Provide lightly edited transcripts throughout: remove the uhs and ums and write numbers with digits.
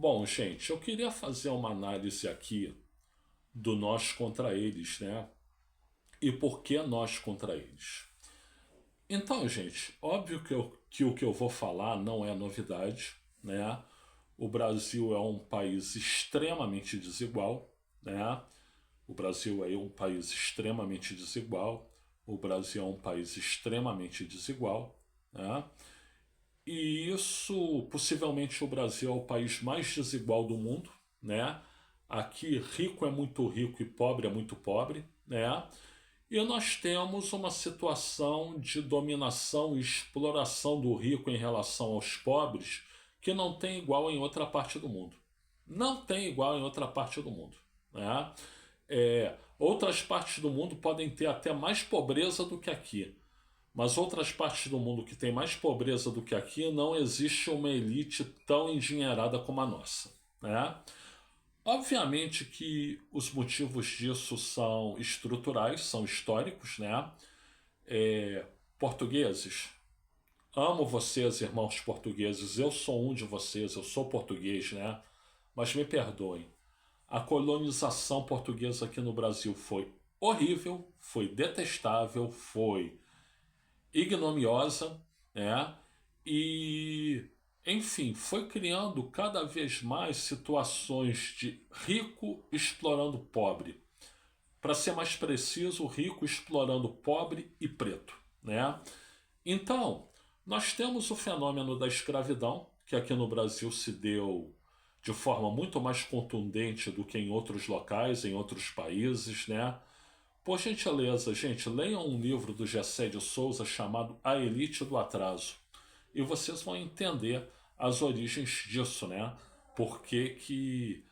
Bom, gente, eu queria fazer uma análise aqui do nós contra eles, né? E por que nós contra eles. Então, gente, óbvio que o que eu vou falar não é novidade, né? O Brasil é um país extremamente desigual, né? O Brasil é um país extremamente desigual. O Brasil é um país extremamente desigual, né? E isso, possivelmente, o Brasil é o país mais desigual do mundo, né? Aqui, rico é muito rico e pobre é muito pobre, né? E nós temos uma situação de dominação e exploração do rico em relação aos pobres que não tem igual em outra parte do mundo. Não tem igual em outra parte do mundo, né? Outras partes do mundo podem ter até mais pobreza do que aqui, mas outras partes do mundo que tem mais pobreza do que aqui não existe uma elite tão endinheirada como a nossa, né? Obviamente que os motivos disso são estruturais, são históricos, né? Portugueses, amo vocês, irmãos portugueses, eu sou um de vocês, eu sou português, né? Mas me perdoem, a colonização portuguesa aqui no Brasil foi horrível, foi detestável, foi ignomiosa, né? E, enfim, foi criando cada vez mais situações de rico explorando pobre. Para ser mais preciso, rico explorando pobre e preto, né? Então, nós temos o fenômeno da escravidão, que aqui no Brasil se deu de forma muito mais contundente do que em outros locais, em outros países, né? Por gentileza, gente, leiam um livro do Gessé de Souza chamado A Elite do Atraso. E vocês vão entender as origens disso, né? Por que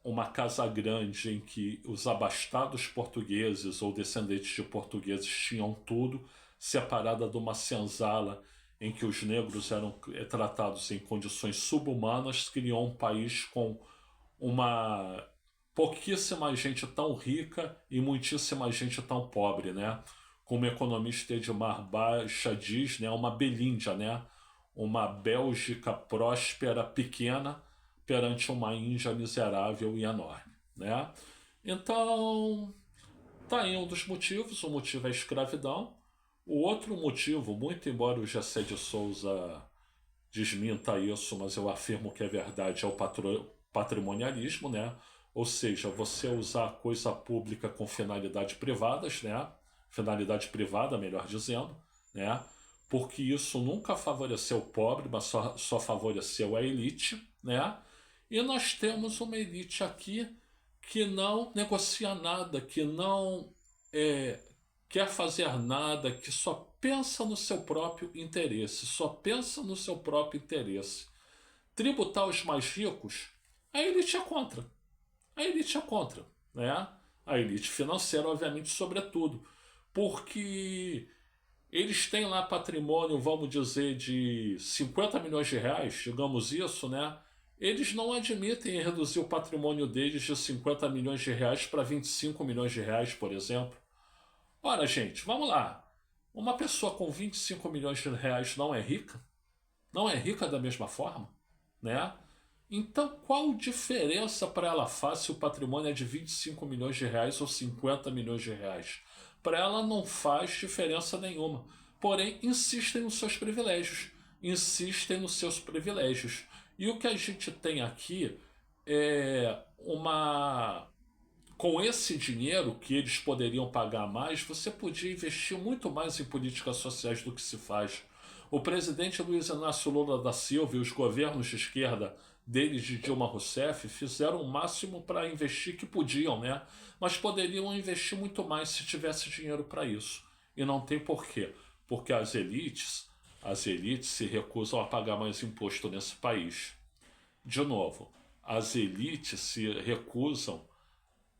uma casa grande em que os abastados portugueses ou descendentes de portugueses tinham tudo, separada de uma senzala em que os negros eram tratados em condições subhumanas, criou um país com uma pouquíssima gente tão rica e muitíssima gente tão pobre, né? Como o economista Edmar Baixa diz, né? Uma Belíndia, né? Uma Bélgica próspera, pequena, perante uma Índia miserável e enorme, né? Então, tá aí um dos motivos. O motivo é a escravidão. O outro motivo, muito embora o Gessé de Souza desminta isso, mas eu afirmo que é verdade, é o patrimonialismo, né? Ou seja, você usar a coisa pública com finalidades privadas, né? Finalidade privada, melhor dizendo, né? Porque isso nunca favoreceu o pobre, mas só favoreceu a elite, né? E nós temos uma elite aqui que não negocia nada, que não é, quer fazer nada, que só pensa no seu próprio interesse, só pensa no seu próprio interesse. Tributar os mais ricos, a elite é contra. A elite é contra, né? A elite financeira, obviamente, sobretudo, porque eles têm lá patrimônio, vamos dizer, de 50 milhões de reais, digamos isso, né? Eles não admitem reduzir o patrimônio deles de 50 milhões de reais para 25 milhões de reais, por exemplo. Ora, gente, vamos lá. Uma pessoa com 25 milhões de reais não é rica? Não é rica da mesma forma, né? Então, qual diferença para ela faz se o patrimônio é de 25 milhões de reais ou 50 milhões de reais? Para ela não faz diferença nenhuma. Porém, insistem nos seus privilégios. Insistem nos seus privilégios. E o que a gente tem aqui é uma com esse dinheiro que eles poderiam pagar mais, você podia investir muito mais em políticas sociais do que se faz. O presidente Luiz Inácio Lula da Silva e os governos de esquerda deles de Dilma Rousseff fizeram o máximo para investir que podiam, né? Mas poderiam investir muito mais se tivesse dinheiro para isso. E não tem porquê. Porque as elites se recusam a pagar mais imposto nesse país. De novo, as elites se recusam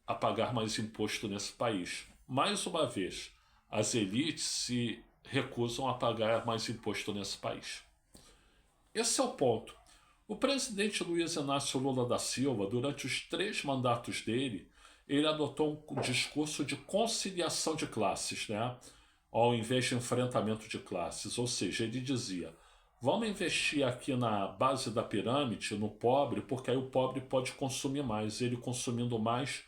a pagar mais imposto nesse país. Mais uma vez, as elites se recusam a pagar mais imposto nesse país. Esse é o ponto. O presidente Luiz Inácio Lula da Silva, durante os 3 mandatos dele, ele adotou um discurso de conciliação de classes, né? Ao invés de enfrentamento de classes. Ou seja, ele dizia: Vamos investir aqui na base da pirâmide, no pobre, porque aí o pobre pode consumir mais. Ele consumindo mais,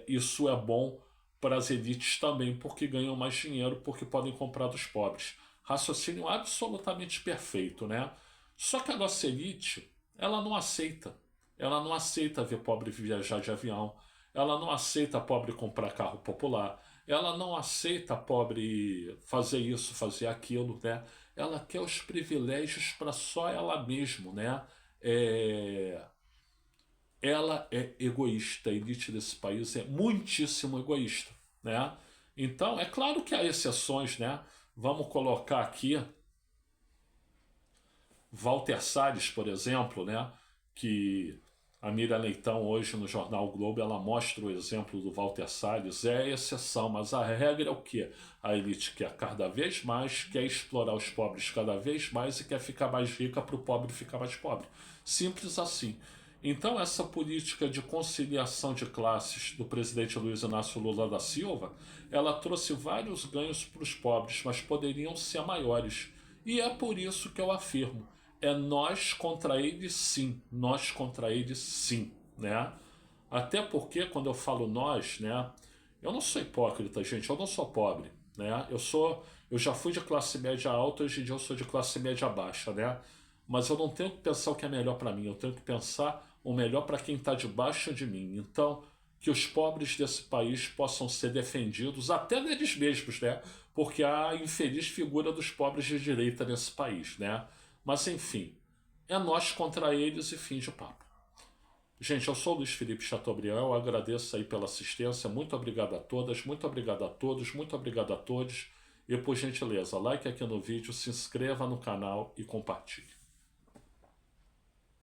isso é bom para as elites também, porque ganham mais dinheiro, porque podem comprar dos pobres. Raciocínio absolutamente perfeito, né? Só que a nossa elite, ela não aceita. Ela não aceita ver pobre viajar de avião. Ela não aceita pobre comprar carro popular. Ela não aceita pobre fazer isso, fazer aquilo, né? Ela quer os privilégios para só ela mesma, né? É, ela é egoísta, a elite desse país é muitíssimo egoísta, né? Então, é claro que há exceções, né? Vamos colocar aqui Walter Salles, por exemplo, né? Que a Miriam Leitão hoje no jornal o Globo ela mostra o exemplo do Walter Salles, é a exceção, mas a regra é o quê? A elite quer cada vez mais, quer explorar os pobres cada vez mais e quer ficar mais rica para o pobre ficar mais pobre. Simples assim. Então essa política de conciliação de classes do presidente Luiz Inácio Lula da Silva, ela trouxe vários ganhos para os pobres, mas poderiam ser maiores. E é por isso que eu afirmo, é nós contra eles sim, nós contra eles sim, né? Até porque quando eu falo nós, né, eu não sou hipócrita, gente, eu não sou pobre, né? Eu já fui de classe média alta, hoje em dia eu sou de classe média baixa, né? Mas eu não tenho que pensar o que é melhor para mim, eu tenho que pensar o melhor para quem está debaixo de mim. Então, que os pobres desse país possam ser defendidos, até deles mesmos, né? Porque há a infeliz figura dos pobres de direita nesse país, né? Mas enfim, é nós contra eles e fim de papo. Gente, eu sou o Luiz Felipe Chateaubriand, eu agradeço aí pela assistência, muito obrigado a todas, muito obrigado a todos, muito obrigado a todos. E por gentileza, like aqui no vídeo, se inscreva no canal e compartilhe.